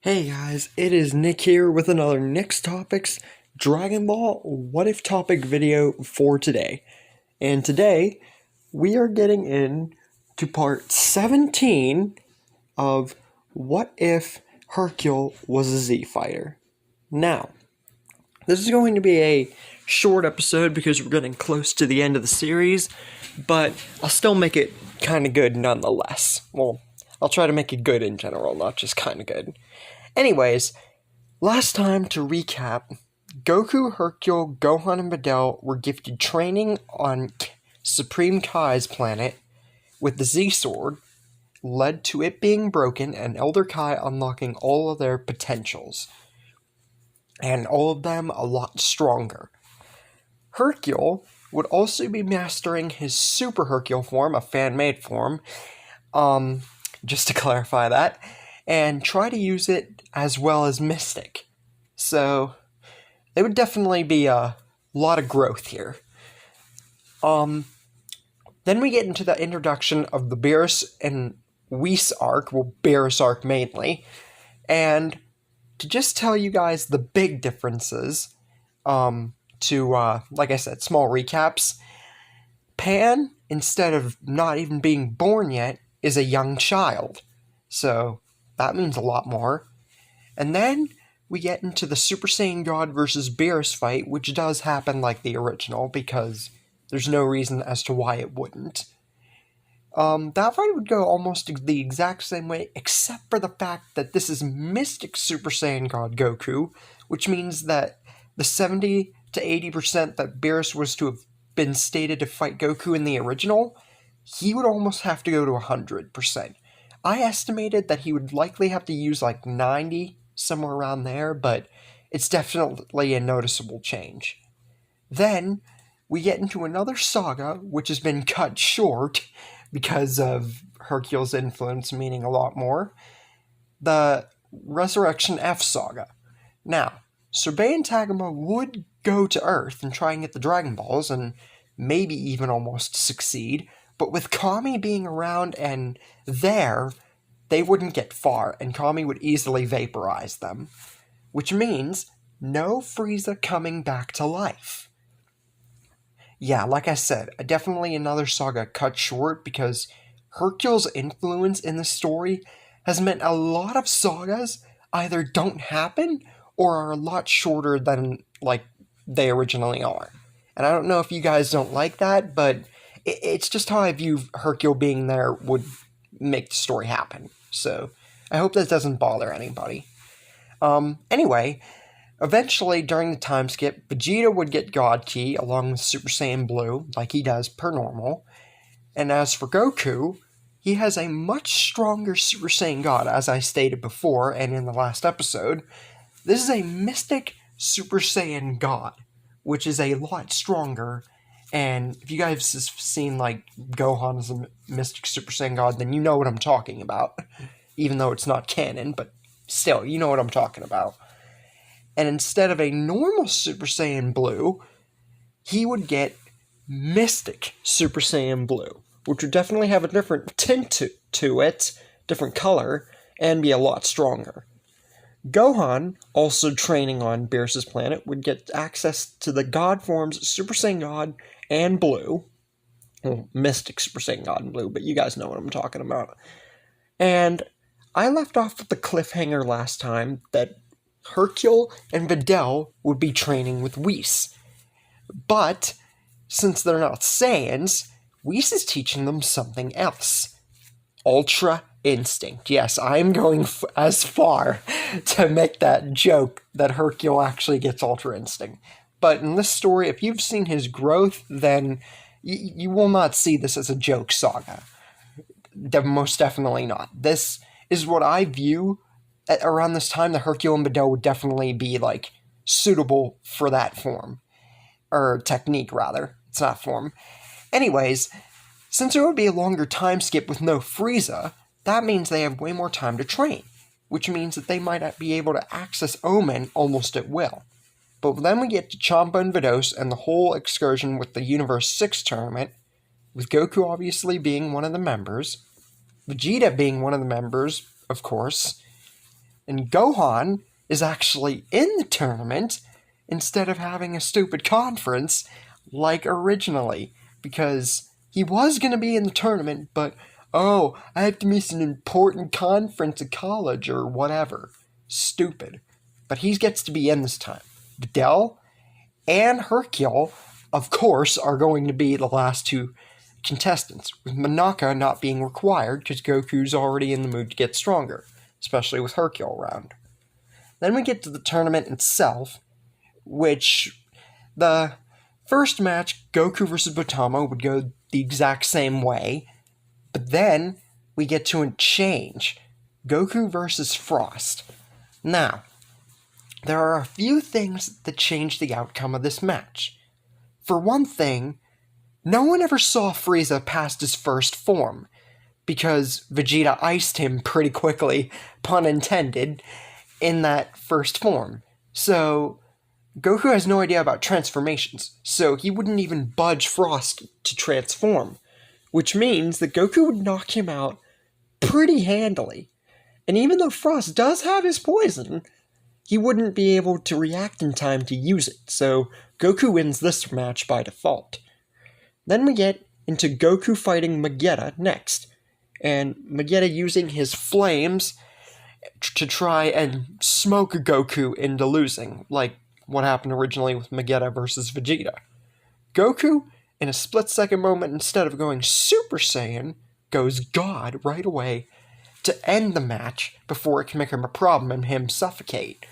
Hey guys, it is Nick here with another Nick's Topics Dragon Ball What If topic video for today. And today we are getting into part 17 of What If Hercule was a Z Fighter. Now, this is going to be a short episode because we're getting close to the end of the series, but I'll still make it kind of good nonetheless. Well, I'll try to make it good in general, not just kind of good. Anyways, last time to recap, Goku, Hercule, Gohan, and Videl were gifted training on Supreme Kai's planet with the Z-Sword, led to it being broken and Elder Kai unlocking all of their potentials, and all of them a lot stronger. Hercule would also be mastering his Super Hercule form, a fan-made form, just to clarify that, and try to use it as well as Mystic. So, there would definitely be a lot of growth here. Then we get into the introduction of the Beerus and Whis arc, well, Beerus arc mainly, and to just tell you guys the big differences, like I said, small recaps, Pan, instead of not even being born yet, is a young child. So, that means a lot more. And then we get into the Super Saiyan God versus Beerus fight, which does happen like the original, because there's no reason as to why it wouldn't. That fight would go almost the exact same way, except for the fact that this is Mystic Super Saiyan God Goku, which means that the 70 to 80% that Beerus was to have been stated to fight Goku in the original, he would almost have to go to 100%. I estimated that he would likely have to use like 90, somewhere around there, but it's definitely a noticeable change. Then, we get into another saga, which has been cut short because of Hercule's influence meaning a lot more. The Resurrection F saga. Now, Sorbet and Tagoma would go to Earth and try and get the Dragon Balls, and maybe even almost succeed, but with Kami being around and there, they wouldn't get far, and Kami would easily vaporize them. Which means, no Frieza coming back to life. Yeah, like I said, definitely another saga cut short, because Hercule's influence in the story has meant a lot of sagas either don't happen, or are a lot shorter than, like, they originally are. And I don't know if you guys don't like that, but it's just how I view Hercule being there would make the story happen. So, I hope that doesn't bother anybody. Anyway, eventually, during the time skip, Vegeta would get God Ki along with Super Saiyan Blue, like he does per normal. And as for Goku, he has a much stronger Super Saiyan God, as I stated before and in the last episode. This is a Mystic Super Saiyan God, which is a lot stronger. And if you guys have seen, like, Gohan as a Mystic Super Saiyan God, then you know what I'm talking about. Even though it's not canon, but still, you know what I'm talking about. And instead of a normal Super Saiyan Blue, he would get Mystic Super Saiyan Blue, which would definitely have a different tint to it, different color, and be a lot stronger. Gohan, also training on Beerus' planet, would get access to the God forms Super Saiyan God and Blue. Well, Mystic Super Saiyan God and Blue, but you guys know what I'm talking about. And I left off with the cliffhanger last time that Hercule and Videl would be training with Whis. But, since they're not Saiyans, Whis is teaching them something else. Ultra Instinct. Yes, I'm going as far to make that joke that Hercule actually gets Ultra Instinct. But in this story, if you've seen his growth, then you will not see this as a joke saga. Most definitely not. This is what I view around this time. The Hercule and Videl would definitely be, like, suitable for that form. Or technique, rather. It's not form. Anyways, since there would be a longer time skip with no Frieza, that means they have way more time to train, which means that they might be able to access Omen almost at will. But then we get to Champa and Vados and the whole excursion with the Universe 6 tournament, with Goku obviously being one of the members, Vegeta being one of the members, of course, And Gohan is actually in the tournament instead of having a stupid conference like originally, because he was going to be in the tournament, but oh, I have to miss an important conference at college or whatever. Stupid. But he gets to be in this time. Videl and Hercule, of course, are going to be the last two contestants, with Monaka not being required because Goku's already in the mood to get stronger, especially with Hercule around. Then we get to the tournament itself, which the first match, Goku vs. Botama, would go the exact same way, but then we get to a change. Goku versus Frost. Now, there are a few things that change the outcome of this match. For one thing, no one ever saw Frieza past his first form, because Vegeta iced him pretty quickly, pun intended, in that first form. So, Goku has no idea about transformations, so he wouldn't even budge Frost to transform, which means that Goku would knock him out pretty handily. And even though Frost does have his poison, he wouldn't be able to react in time to use it, so Goku wins this match by default. Then we get into Goku fighting Vegeta next, and Vegeta using his flames to try and smoke Goku into losing, like what happened originally with Vegeta versus Vegeta. Goku, in a split-second moment, instead of going Super Saiyan, goes God right away to end the match before it can become a problem and him suffocate.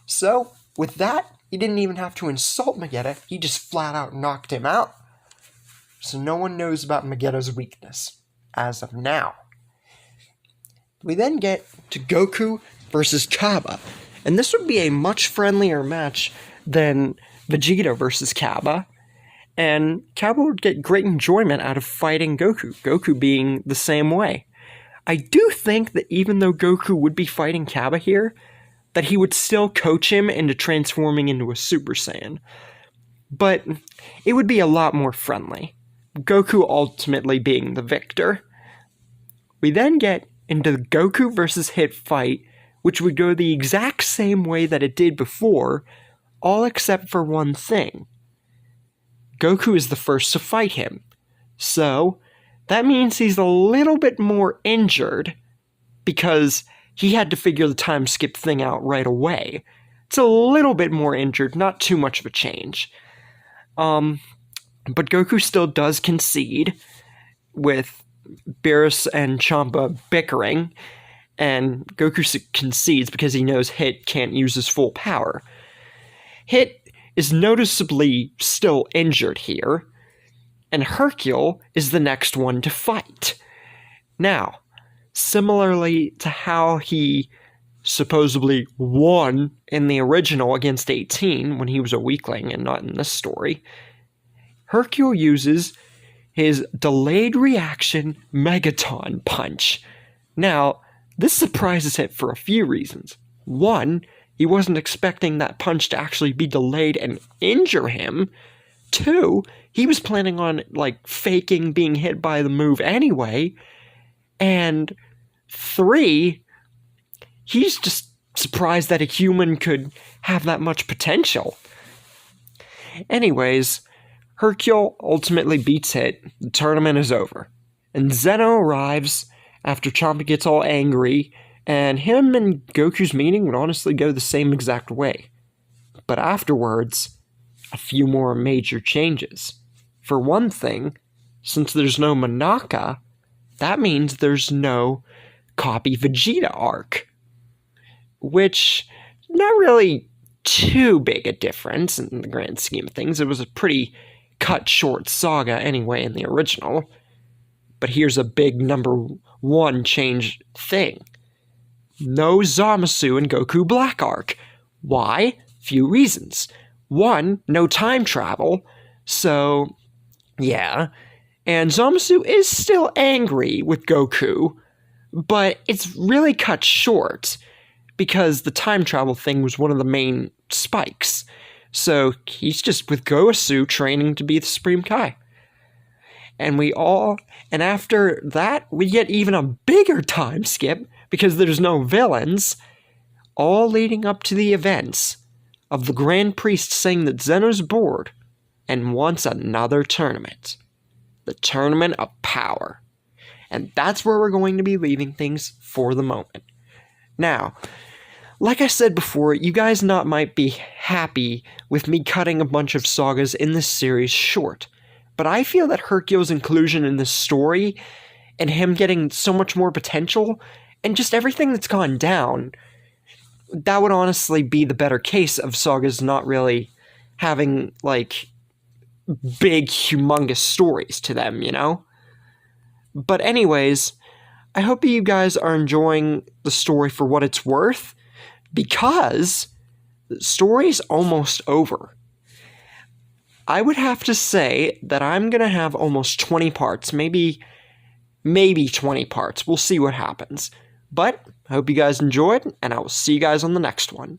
So, with that, he didn't even have to insult Vegeta, he just flat out knocked him out. So no one knows about Vegeta's weakness, as of now. We then get to Goku versus Kaba, and this would be a much friendlier match than Vegeta versus Kaba, and Kaba would get great enjoyment out of fighting Goku, Goku being the same way. I do think that even though Goku would be fighting Kaba here, that he would still coach him into transforming into a Super Saiyan. But it would be a lot more friendly, Goku ultimately being the victor. We then get into the Goku versus Hit fight, which would go the exact same way that it did before, all except for one thing. Goku is the first to fight him, so that means he's a little bit more injured, because he had to figure the time skip thing out right away. It's a little bit more injured, not too much of a change. But Goku still does concede, with Beerus and Champa bickering, and Goku concedes because he knows Hit can't use his full power. Hit is noticeably still injured here, and Hercule is the next one to fight. Now, similarly to how he supposedly won in the original against 18 when he was a weakling and not in this story, Hercule uses his delayed reaction Megaton punch. Now, this surprises Hit for a few reasons. One, he wasn't expecting that punch to actually be delayed and injure him. Two, he was planning on, faking being hit by the move anyway. And three, he's just surprised that a human could have that much potential. Anyways, Hercule ultimately beats Hit. The tournament is over. And Zeno arrives after Champa gets all angry, and him and Goku's meeting would honestly go the same exact way. But afterwards, a few more major changes. For one thing, since there's no Monaka, that means there's no Copy Vegeta arc. Which, not really too big a difference in the grand scheme of things. It was a pretty cut short saga anyway in the original. But here's a big number one change thing. No Zamasu and Goku Black arc. Why? Few reasons. One, no time travel. So, yeah. And Zamasu is still angry with Goku, but it's really cut short because the time travel thing was one of the main spikes. So he's just with Goasu training to be the Supreme Kai. And after that, we get even a bigger time skip because there's no villains. all leading up to the events of the Grand Priest saying that Zeno's bored and wants another tournament. The Tournament of Power. And that's where we're going to be leaving things for the moment. Now, like I said before, you guys might be happy with me cutting a bunch of sagas in this series short, but I feel that Hercule's inclusion in this story, and him getting so much more potential, and just everything that's gone down, that would honestly be the better case of sagas not really having, like, big, humongous stories to them, you know? But anyways, I hope you guys are enjoying the story for what it's worth, because the story's almost over. I would have to say that I'm going to have almost 20 parts, maybe 20 parts. We'll see what happens. But I hope you guys enjoyed, and I will see you guys on the next one.